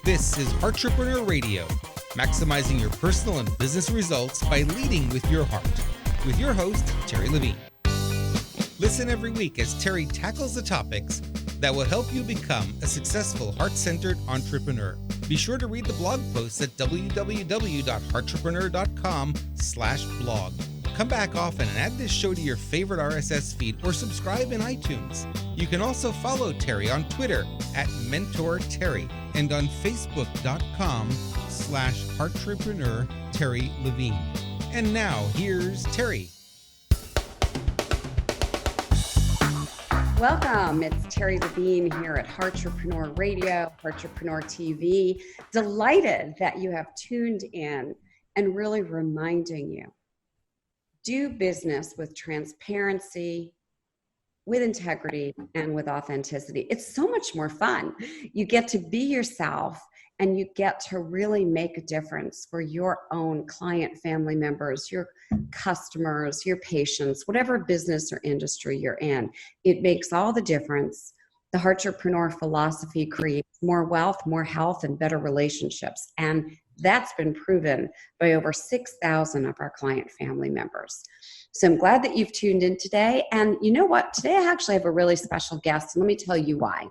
This is Heartrepreneur Radio, maximizing your personal and business results by leading with your heart. With your host, Terri Levine. Listen every week as Terri tackles the topics that will help you become a successful heart-centered entrepreneur. Be sure to read the blog posts at www.heartrepreneur.com/blog. Come back often and add this show to your favorite RSS feed or subscribe in iTunes. You can also follow Terri on Twitter at MentorTerri and on Facebook.com/Heartrepreneur Terri Levine. And now here's Terri. Welcome. It's Terri Levine here at Heartrepreneur Radio, Heartrepreneur TV. Delighted that you have tuned in and really reminding you, do business with transparency, with integrity, and with authenticity. It's so much more fun. You get to be yourself and you get to really make a difference for your own client, family members, your customers, your patients, whatever business or industry you're in. It makes all the difference. The Heartrepreneur philosophy creates more wealth, more health, and better relationships. And that's been proven by over 6,000 of our client family members. So I'm glad that you've tuned in today. And you know what? Today I actually have a really special guest. And let me tell you why.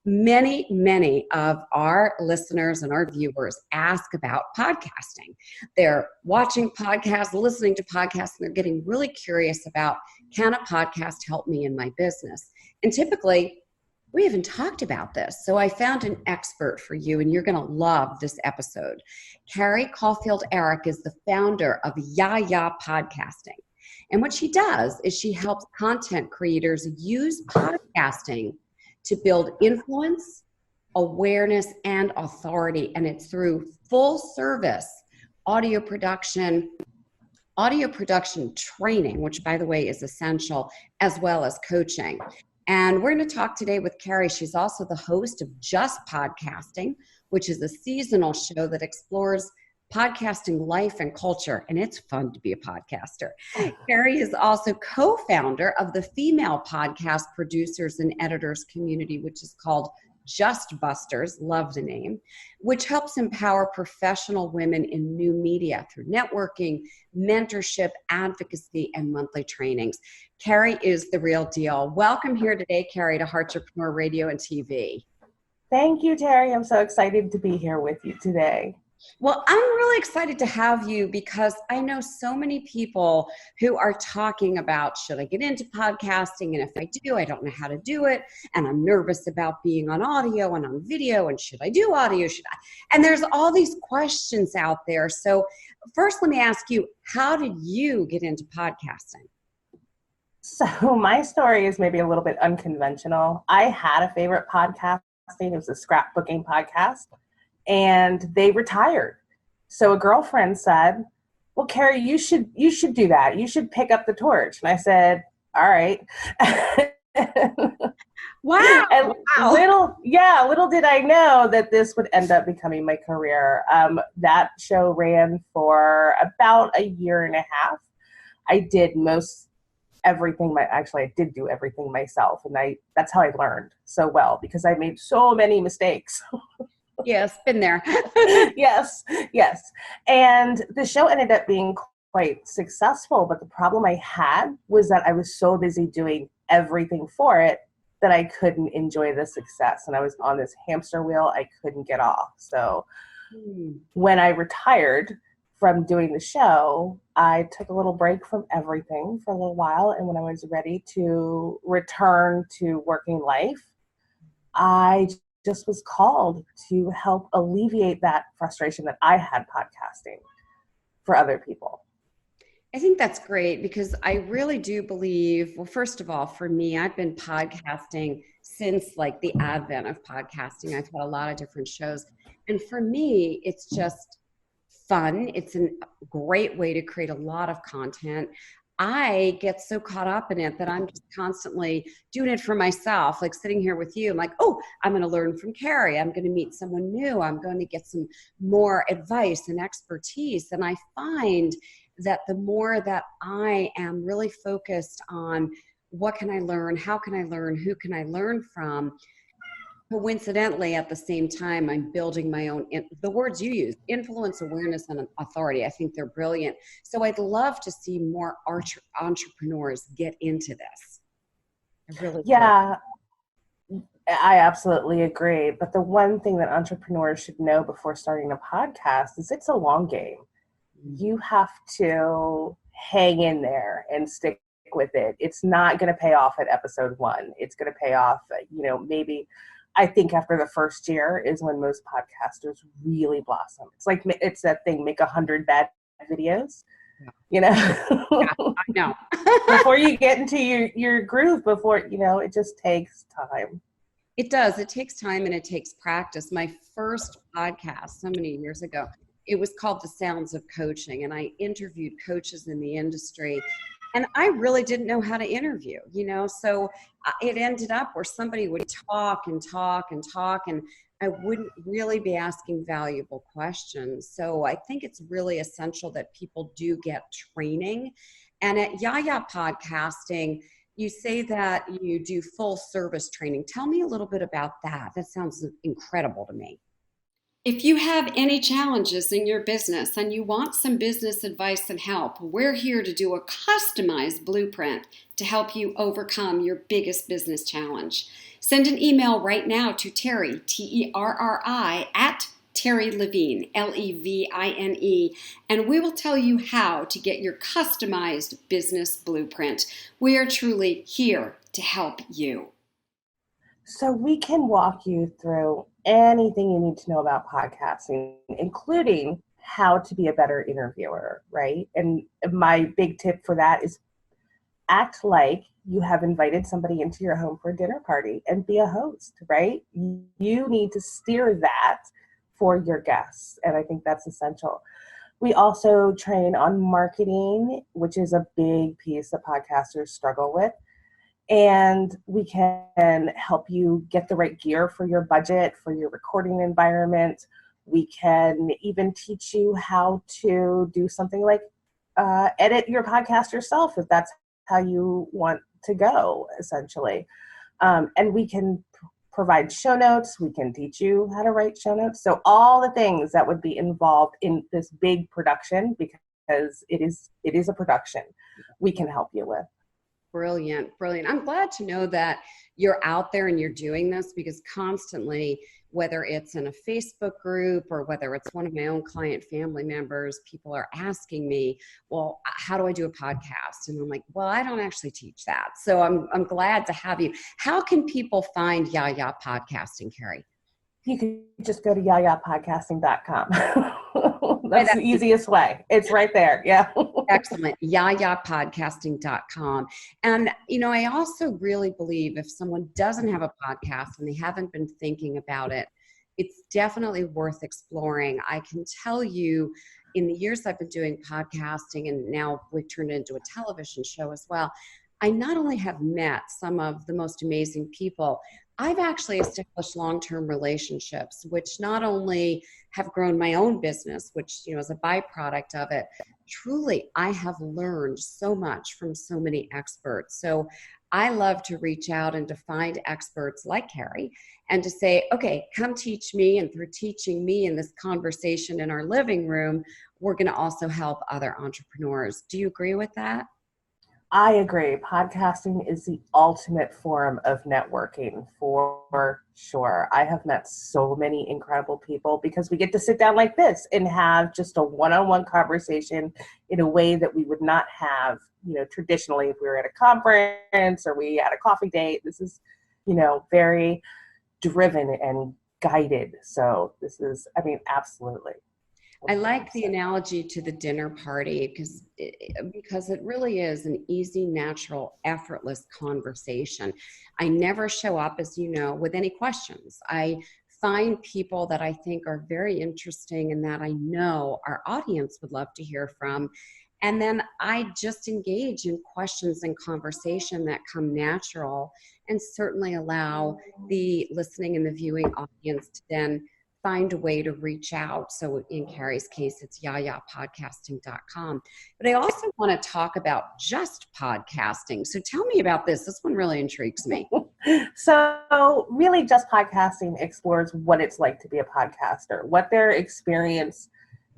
Many of our listeners and our viewers ask about podcasting. They're watching podcasts, listening to podcasts, and they're getting really curious about, can a podcast help me in my business? And typically, we haven't talked about this. So I found an expert for you, and you're going to love this episode. Carrie Caulfield Arick is the founder of YaYa Podcasting. And what she does is she helps content creators use podcasting to build influence, awareness, and authority. And it's through full service audio production training, which by the way is essential, as well as coaching. And we're going to talk today with Carrie. She's also the host of Just Podcasting, which is a seasonal show that explores podcasting life and culture, and it's fun to be a podcaster. Carrie is also co-founder of the female podcast producers and editors community, which is called Just Busters, love the name, which helps empower professional women in new media through networking, mentorship, advocacy, and monthly trainings. Carrie is the real deal. Welcome here today, Carrie, to Heartrepreneur Radio and TV. Thank you, Terri. I'm so excited to be here with you today. Well, I'm really excited to have you because I know so many people who are talking about, should I get into podcasting? And if I do, I don't know how to do it. And I'm nervous about being on audio and on video. And should I do audio? And there's all these questions out there. So first, let me ask you, how did you get into podcasting? So my story is maybe a little bit unconventional. I had a favorite podcasting. It was a scrapbooking podcast. And they retired. So a girlfriend said, well, Carrie, you should do that. You should pick up the torch. And I said, all right. Wow. And little did I know that this would end up becoming my career. That show ran for about a year and a half. I did most everything. I did do everything myself. And that's how I learned so well, because I made so many mistakes. Yes, been there. Yes. And the show ended up being quite successful, but the problem I had was that I was so busy doing everything for it that I couldn't enjoy the success. And I was on this hamster wheel I couldn't get off. So when I retired from doing the show, I took a little break from everything for a little while. And when I was ready to return to working life, I just was called to help alleviate that frustration that I had podcasting for other people. I think that's great because I really do believe, well, first of all, for me, I've been podcasting since like the advent of podcasting. I've had a lot of different shows. And for me, it's just fun. It's a great way to create a lot of content. I get so caught up in it that I'm just constantly doing it for myself, like sitting here with you. I'm like, oh, I'm going to learn from Carrie. I'm going to meet someone new. I'm going to get some more advice and expertise. And I find that the more that I am really focused on what can I learn, how can I learn, who can I learn from, Coincidentally, at the same time, I'm building my own, the words you use, influence, awareness, and authority. I think they're brilliant. So I'd love to see more entrepreneurs get into this. I really would. Yeah, I absolutely agree. But the one thing that entrepreneurs should know before starting a podcast is it's a long game. You have to hang in there and stick with it. It's not going to pay off at episode 1. It's going to pay off, maybe I think after the first year is when most podcasters really blossom. It's that thing, make 100 bad videos, Yeah, I know. before you get into your groove, it just takes time. It does. It takes time and it takes practice. My first podcast so many years ago, it was called The Sounds of Coaching, and I interviewed coaches in the industry, and I really didn't know how to interview, so it ended up where somebody would talk and talk and talk, and I wouldn't really be asking valuable questions. So I think it's really essential that people do get training. And at YaYa Podcasting, you say that you do full service training. Tell me a little bit about that. That sounds incredible to me. If you have any challenges in your business and you want some business advice and help, we're here to do a customized blueprint to help you overcome your biggest business challenge. Send an email right now to Terri, Terri, at Terri Levine, Levine, and we will tell you how to get your customized business blueprint. We are truly here to help you. So we can walk you through anything you need to know about podcasting, including how to be a better interviewer, right? And my big tip for that is act like you have invited somebody into your home for a dinner party and be a host, right? You need to steer that for your guests, and I think that's essential. We also train on marketing, which is a big piece that podcasters struggle with. And we can help you get the right gear for your budget, for your recording environment. We can even teach you how to do something like edit your podcast yourself, if that's how you want to go, essentially. And we can provide show notes. We can teach you how to write show notes. So all the things that would be involved in this big production, because it is a production, we can help you with. Brilliant. I'm glad to know that you're out there and you're doing this, because constantly, whether it's in a Facebook group or whether it's one of my own client family members, people are asking me, well, how do I do a podcast? And I'm like, well, I don't actually teach that. So I'm glad to have you. How can people find YaYa Podcasting, Carrie? You can just go to YaYaPodcasting.com. That's the easiest way. It's right there. Yeah. Excellent. YaYaPodcasting.com. And, I also really believe if someone doesn't have a podcast and they haven't been thinking about it, it's definitely worth exploring. I can tell you, in the years I've been doing podcasting, and now we've turned it into a television show as well, I not only have met some of the most amazing people, I've actually established long-term relationships, which not only have grown my own business, which, is a byproduct of it. Truly, I have learned so much from so many experts. So I love to reach out and to find experts like Carrie and to say, okay, come teach me. And through teaching me in this conversation in our living room, we're going to also help other entrepreneurs. Do you agree with that? I agree. Podcasting is the ultimate form of networking for sure. I have met so many incredible people because we get to sit down like this and have just a one-on-one conversation in a way that we would not have, traditionally if we were at a conference or we had a coffee date. This is, very driven and guided. So this is, absolutely. I like the analogy to the dinner party because it really is an easy, natural, effortless conversation. I never show up, as you know, with any questions. I find people that I think are very interesting and that I know our audience would love to hear from. And then I just engage in questions and conversation that come natural and certainly allow the listening and the viewing audience to then find a way to reach out. So in Carrie's case, it's YaYaPodcasting.com. But I also want to talk about just podcasting. So tell me about this. This one really intrigues me. So really Just Podcasting explores what it's like to be a podcaster, what their experience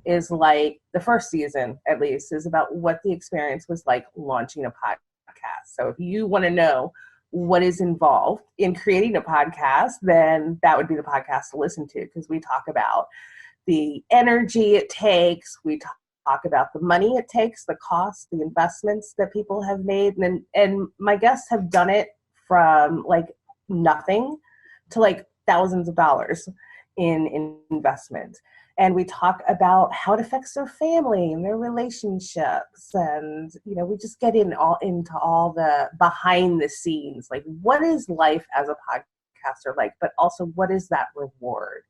is like. The first season, at least, is about what the experience was like launching a podcast. So if you want to know what is involved in creating a podcast, then that would be the podcast to listen to, because we talk about the energy it takes. We talk about the money it takes, the cost, the investments that people have made. And my guests have done it from like nothing to like thousands of dollars in investment. And we talk about how it affects their family and their relationships. And, we just get into all the behind the scenes, like what is life as a podcaster like, but also what is that reward?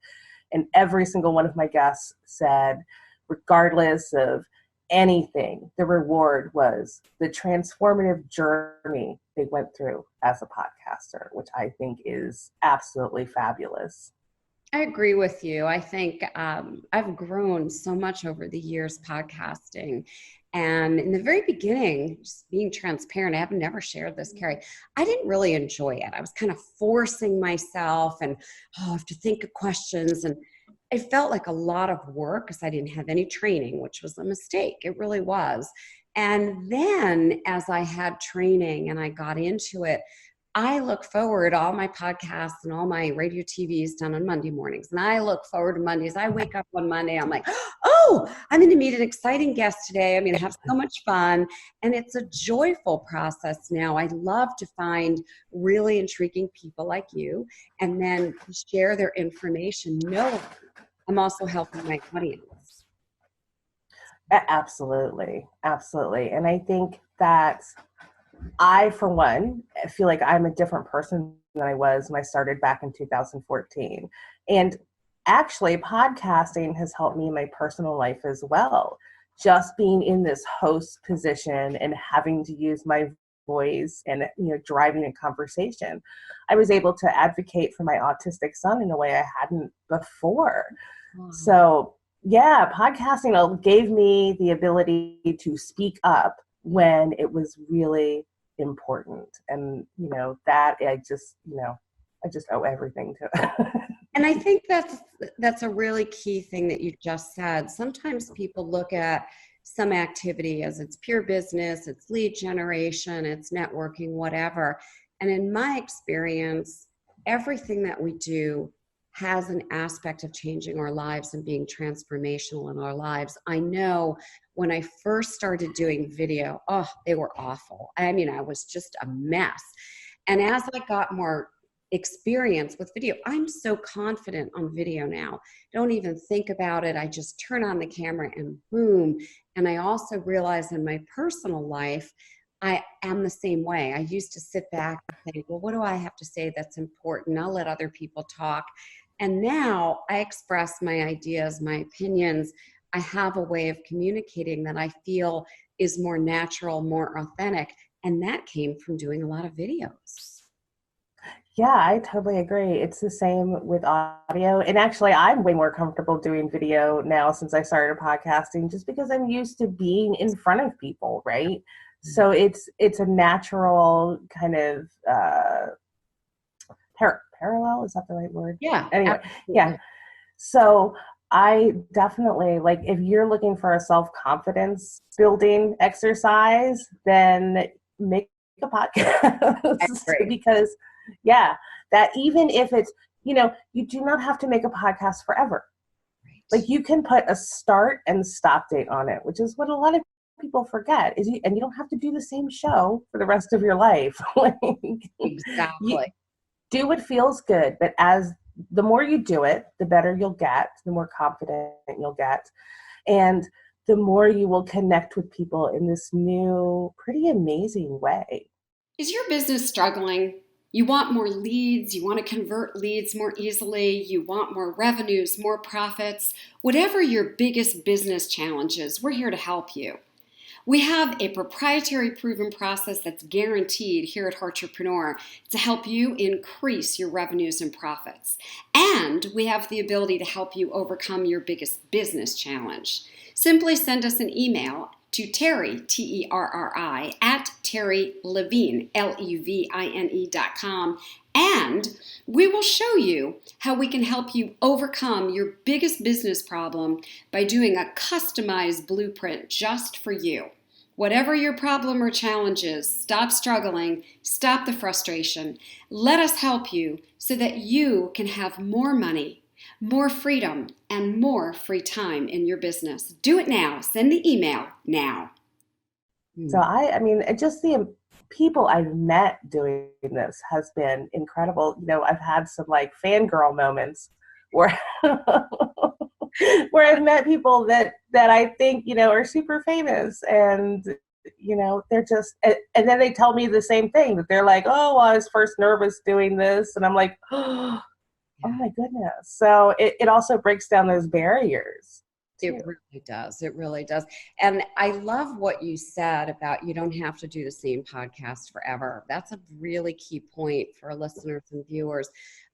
And every single one of my guests said, regardless of anything, the reward was the transformative journey they went through as a podcaster, which I think is absolutely fabulous. I agree with you. I think I've grown so much over the years podcasting. And in the very beginning, just being transparent, I've never shared this, Carrie, I didn't really enjoy it. I was kind of forcing myself and I have to think of questions. And it felt like a lot of work because I didn't have any training, which was a mistake. It really was. And then as I had training and I got into it, I look forward, all my podcasts and all my radio TV is done on Monday mornings. And I look forward to Mondays. I wake up on Monday, I'm like, oh, I'm going to meet an exciting guest today. I'm going to have so much fun. And it's a joyful process now. I love to find really intriguing people like you and then share their information, knowing I'm also helping my audience. Absolutely. Absolutely. And I think that I, for one, feel like I'm a different person than I was when I started back in 2014. And actually, podcasting has helped me in my personal life as well. Just being in this host position and having to use my voice and driving a conversation, I was able to advocate for my autistic son in a way I hadn't before. Wow. So yeah, podcasting gave me the ability to speak up when it was really important. And, that I just owe everything to it. And I think that's a really key thing that you just said. Sometimes people look at some activity as it's pure business, it's lead generation, it's networking, whatever. And in my experience, everything that we do has an aspect of changing our lives and being transformational in our lives. I know when I first started doing video, they were awful. I mean, I was just a mess. And as I got more experience with video, I'm so confident on video now. Don't even think about it. I just turn on the camera and boom. And I also realize in my personal life, I am the same way. I used to sit back and think, well, what do I have to say that's important? I'll let other people talk. And now I express my ideas, my opinions. I have a way of communicating that I feel is more natural, more authentic. And that came from doing a lot of videos. Yeah, I totally agree. It's the same with audio. And actually, I'm way more comfortable doing video now since I started podcasting, just because I'm used to being in front of people, right? Mm-hmm. So it's a natural kind of parallel. Is that the right word? Yeah. Anyway, absolutely. Yeah. So I definitely, like, if you're looking for a self-confidence building exercise, then make a podcast. Because that even if it's, you do not have to make a podcast forever. Right. Like, you can put a start and stop date on it, which is what a lot of people forget, and you don't have to do the same show for the rest of your life. Exactly. Do what feels good, but as the more you do it, the better you'll get, the more confident you'll get, and the more you will connect with people in this new, pretty amazing way. Is your business struggling? You want more leads, you want to convert leads more easily, you want more revenues, more profits. Whatever your biggest business challenge is, we're here to help you. We have a proprietary proven process that's guaranteed here at Heartrepreneur to help you increase your revenues and profits. And we have the ability to help you overcome your biggest business challenge. Simply send us an email to Terri, Terri, at Terri Levine, Levine.com, And we will show you how we can help you overcome your biggest business problem by doing a customized blueprint just for you. Whatever your problem or challenge is, stop struggling, stop the frustration. Let us help you so that you can have more money, more freedom, and more free time in your business. Do it now. Send the email now. So I mean, just the people I've met doing this has been incredible. You know, I've had some like fangirl moments where where I've met people that I think, you know, are super famous, and you know, they're just, and then they tell me the same thing, that they're like, oh, well, I was first nervous doing this, and I'm like, oh my goodness. So it also breaks down those barriers. It really does. It really does. And I love what you said about you don't have to do the same podcast forever. That's a really key point for listeners and viewers.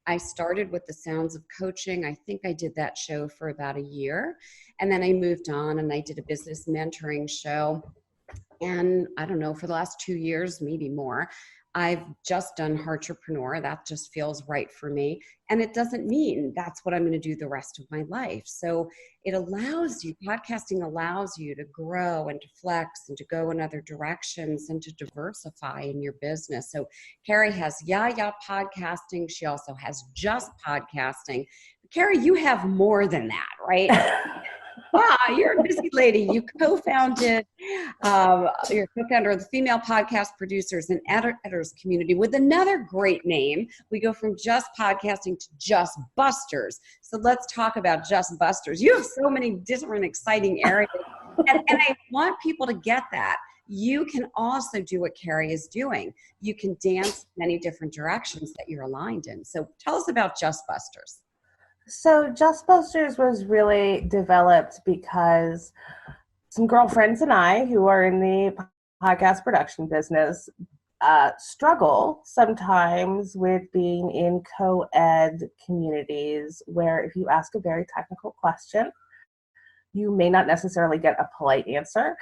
I started with the Sounds of Coaching. I think I did that show for about a year. And then I moved on and I did a business mentoring show. And I don't know, for the last 2 years, maybe more, I've just done Heartrepreneur. That just feels right for me. And it doesn't mean that's what I'm going to do the rest of my life. So it allows you, podcasting allows you to grow and to flex and to go in other directions and to diversify in your business. So Carrie has YaYa Podcasting. She also has Just Podcasting. Carrie, you have more than that, right? Wow, you're a busy lady. You co-founded, you're co-founder of the Female Podcast Producers and Editors Community with another great name. We go from Just Podcasting to Just Busters. So let's talk about Just Busters. You have so many different exciting areas. And I want people to get that. You can also do what Carrie is doing. You can dance many different directions that you're aligned in. So tell us about Just Busters. So Just Busters was really developed because some girlfriends and I, who are in the podcast production business, struggle sometimes with being in co-ed communities where if you ask a very technical question, you may not necessarily get a polite answer,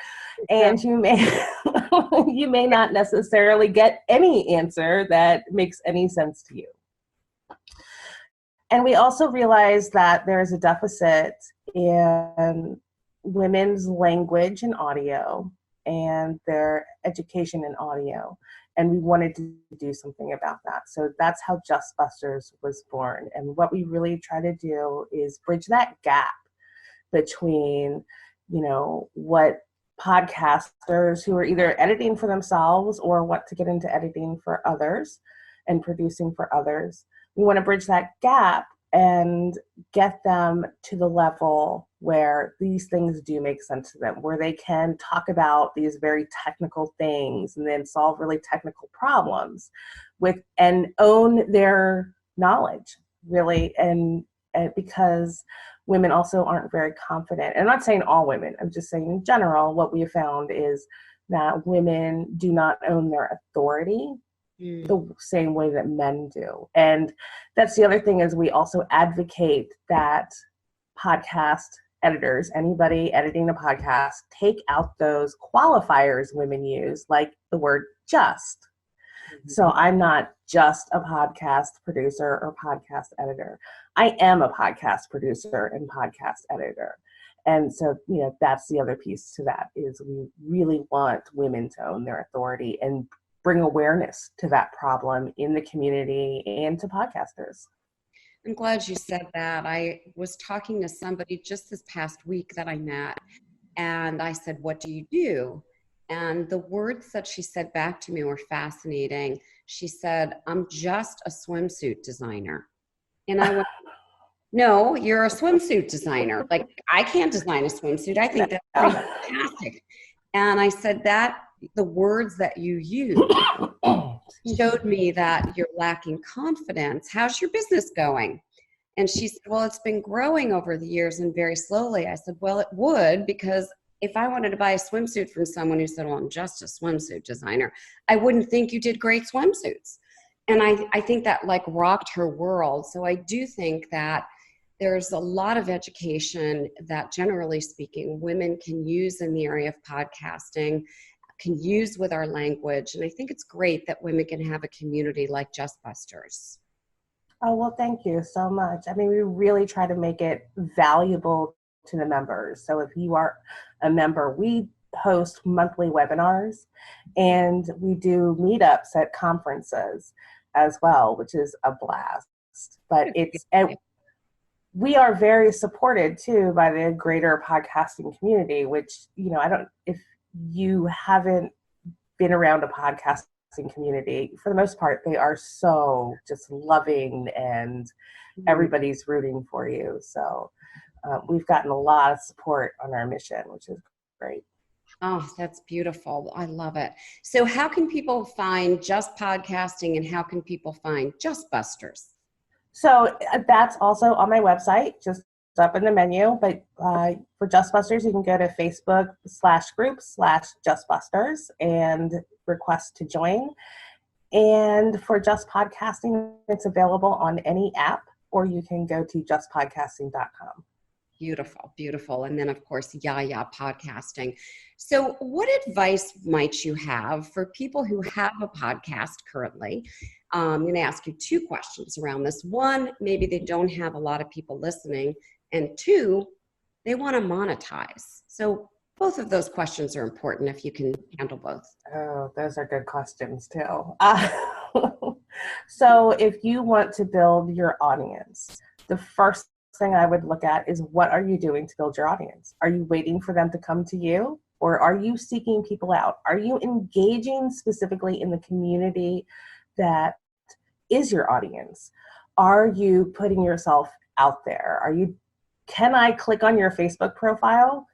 and you may not necessarily get any answer that makes any sense to you. And we also realized that there is a deficit in women's language and audio and their education in audio. And we wanted to do something about that. So that's how Just Busters was born. And what we really try to do is bridge that gap between, you know, what podcasters who are either editing for themselves or want to get into editing for others and producing for others. We want to bridge that gap and get them to the level where these things do make sense to them, where they can talk about these very technical things and then solve really technical problems and own their knowledge, really. And because women also aren't very confident. And I'm not saying all women, I'm just saying in general, what we have found is that women do not own their authority the same way that men do. And that's the other thing, is we also advocate that podcast editors, anybody editing a podcast, take out those qualifiers women use, like the word just. So I'm not just a podcast producer or podcast editor. I am a podcast producer and podcast editor. And so, you know, that's the other piece to that, is we really want women to own their authority and bring awareness to that problem in the community and to podcasters. I'm glad you said that. I was talking to somebody just this past week that I met, and I said, "What do you do?" And the words that she said back to me were fascinating. She said, "I'm just a swimsuit designer." And I went, "No, you're a swimsuit designer. Like, I can't design a swimsuit. I think that's fantastic." And I said, that the words that you use showed me that you're lacking confidence. How's your business going? And she said, "Well, it's been growing over the years and very slowly." I said, "Well, it would, because if I wanted to buy a swimsuit from someone who said, 'Well, I'm just a swimsuit designer,' I wouldn't think you did great swimsuits." And I think that like rocked her world. So I do think that there's a lot of education that, generally speaking, women can use in the area of podcasting. can use with our language. And I think it's great that women can have a community like Just Busters. Oh, well, thank you so much. I mean, we really try to make it valuable to the members. So if you are a member, we host monthly webinars and we do meetups at conferences as well, which is a blast. But we are very supported too by the greater podcasting community, which, if you haven't been around a podcasting community, for the most part, they are so just loving and everybody's rooting for you. So we've gotten a lot of support on our mission, which is great. Oh, that's beautiful. I love it. So how can people find Just Podcasting and how can people find Just Busters? So that's also on my website, just up in the menu. But for Just Busters, you can go to Facebook/group/Just Busters and request to join. And for Just Podcasting, it's available on any app, or you can go to justpodcasting.com. Beautiful, beautiful. And then, of course, YaYa Podcasting. So what advice might you have for people who have a podcast currently? I'm going to ask you two questions around this. One, maybe they don't have a lot of people listening. And two, they want to monetize. So both of those questions are important if you can handle both. Oh, those are good questions too. So if you want to build your audience, the first thing I would look at is, what are you doing to build your audience? Are you waiting for them to come to you, or are you seeking people out? Are you engaging specifically in the community that is your audience? Are you putting yourself out there? Can I click on your Facebook profile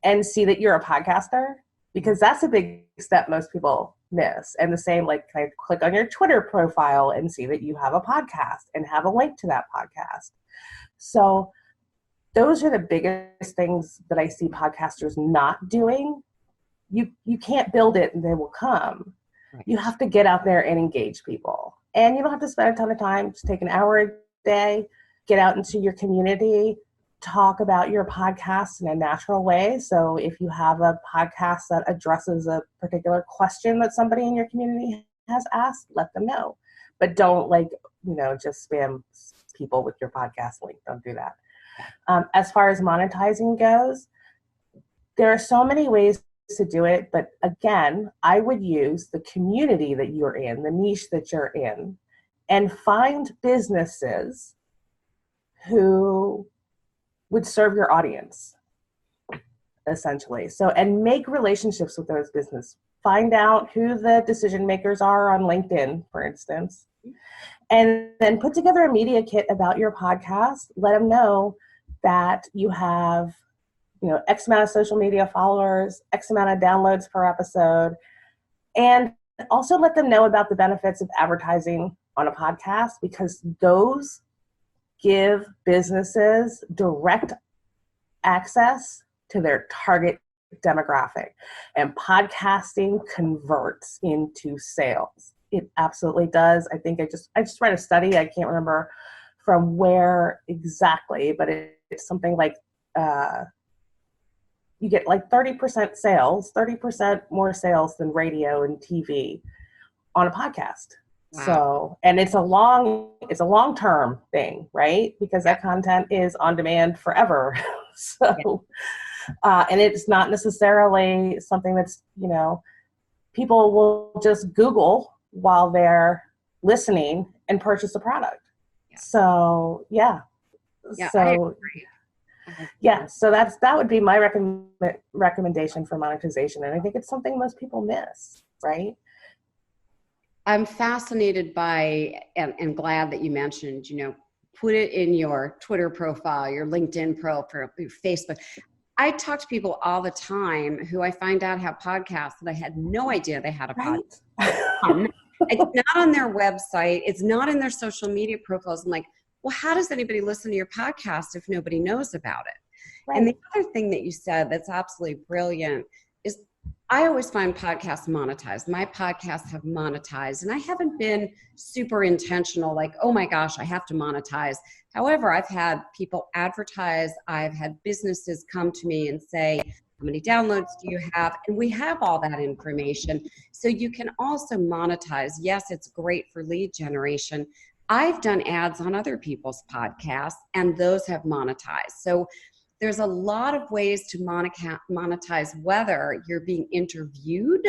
and see that you're a podcaster? Because that's a big step most people miss. And the same, can I click on your Twitter profile and see that you have a podcast and have a link to that podcast? So those are the biggest things that I see podcasters not doing. You can't build it and they will come. Right. You have to get out there and engage people. And you don't have to spend a ton of time. Just take an hour a day, get out into your community, talk about your podcast in a natural way. So if you have a podcast that addresses a particular question that somebody in your community has asked, let them know. But don't just spam people with your podcast link. Don't do that. As far as monetizing goes, there are so many ways to do it. But again, I would use the community that you're in, the niche that you're in, and find businesses who would serve your audience, essentially. So, and make relationships with those businesses. Find out who the decision makers are on LinkedIn, for instance, and then put together a media kit about your podcast. Let them know that you have, X amount of social media followers, X amount of downloads per episode, and also let them know about the benefits of advertising on a podcast, because those give businesses direct access to their target demographic, and podcasting converts into sales. It absolutely does. I think I just read a study. I can't remember from where exactly, but it's something like you get 30% sales, 30% more sales than radio and TV on a podcast. Wow. So, and it's a long-term thing, right? Because that content is on demand forever. So, and it's not necessarily something that's, people will just Google while they're listening and purchase a product. Yeah. So, yeah. So, so that would be my recommendation for monetization. And I think it's something most people miss, right? I'm fascinated by, and glad that you mentioned, put it in your Twitter profile, your LinkedIn profile, your Facebook. I talk to people all the time who I find out have podcasts that I had no idea they had a podcast. It's not on their website. It's not in their social media profiles. I'm like, well, how does anybody listen to your podcast if nobody knows about it? Right. And the other thing that you said that's absolutely brilliant is I always find podcasts monetized. My podcasts have monetized, and I haven't been super intentional, like, oh my gosh, I have to monetize. However, I've had people advertise. I've had businesses come to me and say, how many downloads do you have? And we have all that information. So you can also monetize. Yes, it's great for lead generation. I've done ads on other people's podcasts and those have monetized. So there's a lot of ways to monetize, whether you're being interviewed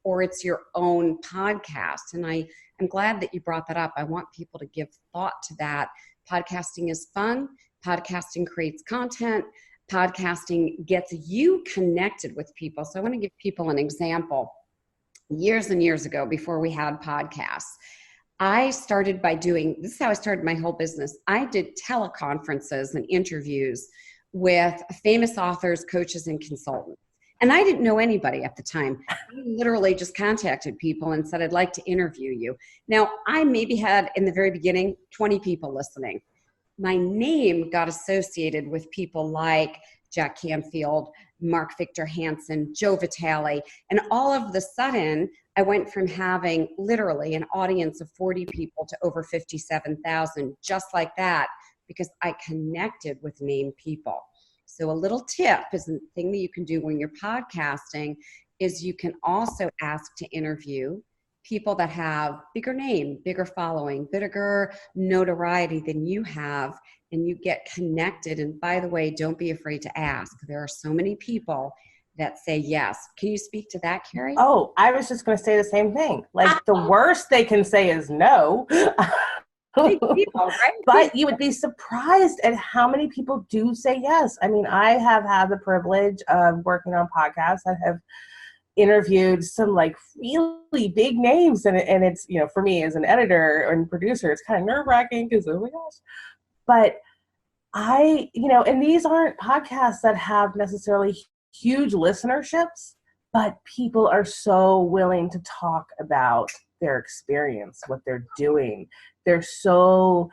or it's your own podcast. And I am glad that you brought that up. I want people to give thought to that. Podcasting is fun. Podcasting creates content. Podcasting gets you connected with people. So I want to give people an example. Years and years ago, before we had podcasts, I started by doing, this is how I started my whole business. I did teleconferences and interviews with famous authors, coaches, and consultants. And I didn't know anybody at the time. I literally just contacted people and said, I'd like to interview you. Now, I maybe had, in the very beginning, 20 people listening. My name got associated with people like Jack Canfield, Mark Victor Hansen, Joe Vitale. And all of the sudden, I went from having literally an audience of 40 people to over 57,000, just like that, because I connected with named people. So a little tip is the thing that you can do when you're podcasting is you can also ask to interview people that have bigger name, bigger following, bigger notoriety than you have, and you get connected. And by the way, don't be afraid to ask. There are so many people that say yes. Can you speak to that, Carrie? Oh, I was just going to say the same thing. Like the worst they can say is no. People, right? But you would be surprised at how many people do say yes. I mean, I have had the privilege of working on podcasts. I have interviewed some like really big names, and it's, you know, for me as an editor and producer, it's kind of nerve-wracking because, oh my gosh. But and these aren't podcasts that have necessarily huge listenerships, but people are so willing to talk about their experience, what they're doing. They're so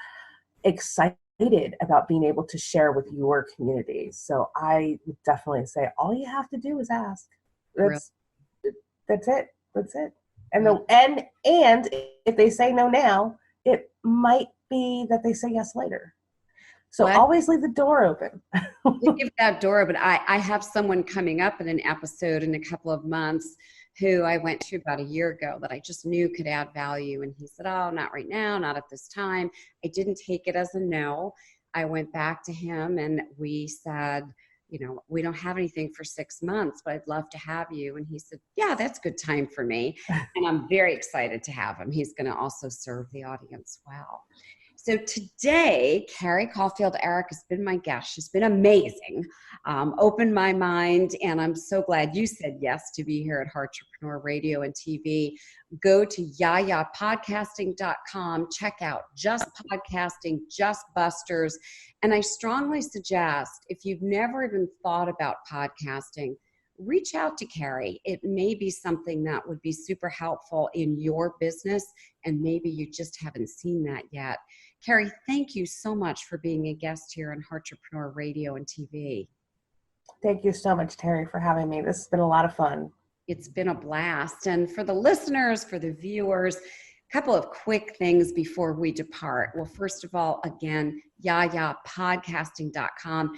excited about being able to share with your community. So I would definitely say all you have to do is ask. That's it. That's it. And and if they say no now, it might be that they say yes later. So always leave the door open. Give that door open. I have someone coming up in an episode in a couple of months who I went to about a year ago that I just knew could add value. And he said, oh, not right now, not at this time. I didn't take it as a no. I went back to him and we said, you know, we don't have anything for 6 months, but I'd love to have you. And he said, yeah, that's good time for me. And I'm very excited to have him. He's going to also serve the audience well. So today, Carrie Caulfield Arick has been my guest. She's been amazing, opened my mind, and I'm so glad you said yes to be here at Heartrepreneur Radio and TV. Go to YaYaPodcasting.com. Check out Just Podcasting, Just Busters. And I strongly suggest, if you've never even thought about podcasting, reach out to Carrie. It may be something that would be super helpful in your business, and maybe you just haven't seen that yet. Carrie, thank you so much for being a guest here on Heartrepreneur Radio and TV. Thank you so much, Terri, for having me. This has been a lot of fun. It's been a blast. And for the listeners, for the viewers, a couple of quick things before we depart. Well, first of all, again, YaYaPodcasting.com.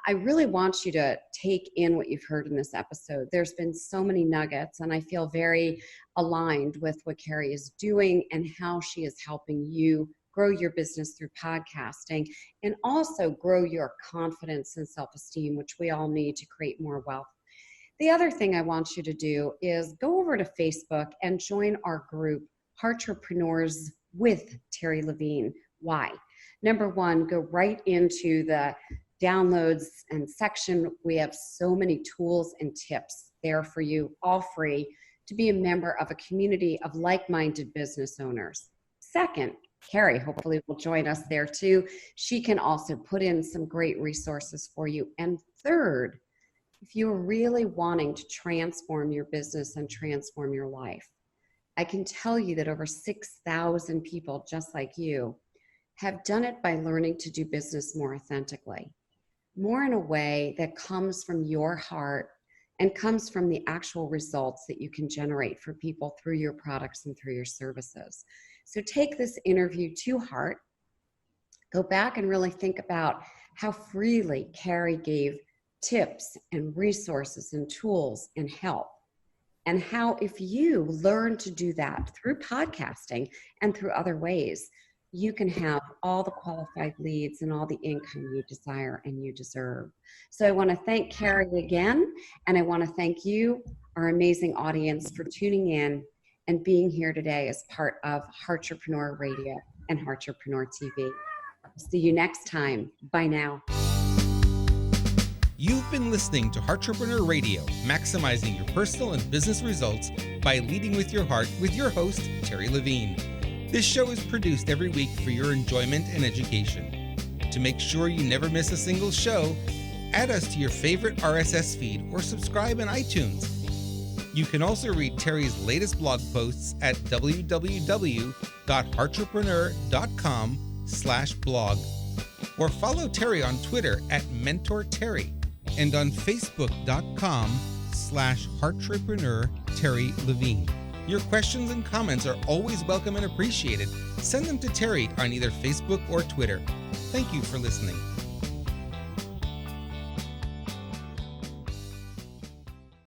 I really want you to take in what you've heard in this episode. There's been so many nuggets, and I feel very aligned with what Carrie is doing and how she is helping you grow your business through podcasting and also grow your confidence and self-esteem, which we all need to create more wealth. The other thing I want you to do is go over to Facebook and join our group, Heartrepreneurs with Terri Levine. Why? Number one, go right into the downloads and section. We have so many tools and tips there for you, all free, to be a member of a community of like-minded business owners. Second, Carrie hopefully will join us there too. She can also put in some great resources for you. And third, if you're really wanting to transform your business and transform your life, I can tell you that over 6,000 people just like you have done it by learning to do business more authentically, more in a way that comes from your heart and comes from the actual results that you can generate for people through your products and through your services. So take this interview to heart. Go back and really think about how freely Carrie gave tips and resources and tools and help. And how, if you learn to do that through podcasting and through other ways, you can have all the qualified leads and all the income you desire and you deserve. So I want to thank Carrie again, and I want to thank you, our amazing audience, for tuning in and being here today as part of Heartrepreneur Radio and Heartrepreneur TV. See you next time. Bye now. You've been listening to Heartrepreneur Radio, maximizing your personal and business results by leading with your heart, with your host, Terri Levine. This show is produced every week for your enjoyment and education. To make sure you never miss a single show, add us to your favorite RSS feed or subscribe in iTunes. You can also read Terri's latest blog posts at www.heartrepreneur.com/blog, or follow Terri on Twitter at MentorTerri and on Facebook.com/Heartrepreneur Terri Levine. Your questions and comments are always welcome and appreciated. Send them to Terri on either Facebook or Twitter. Thank you for listening.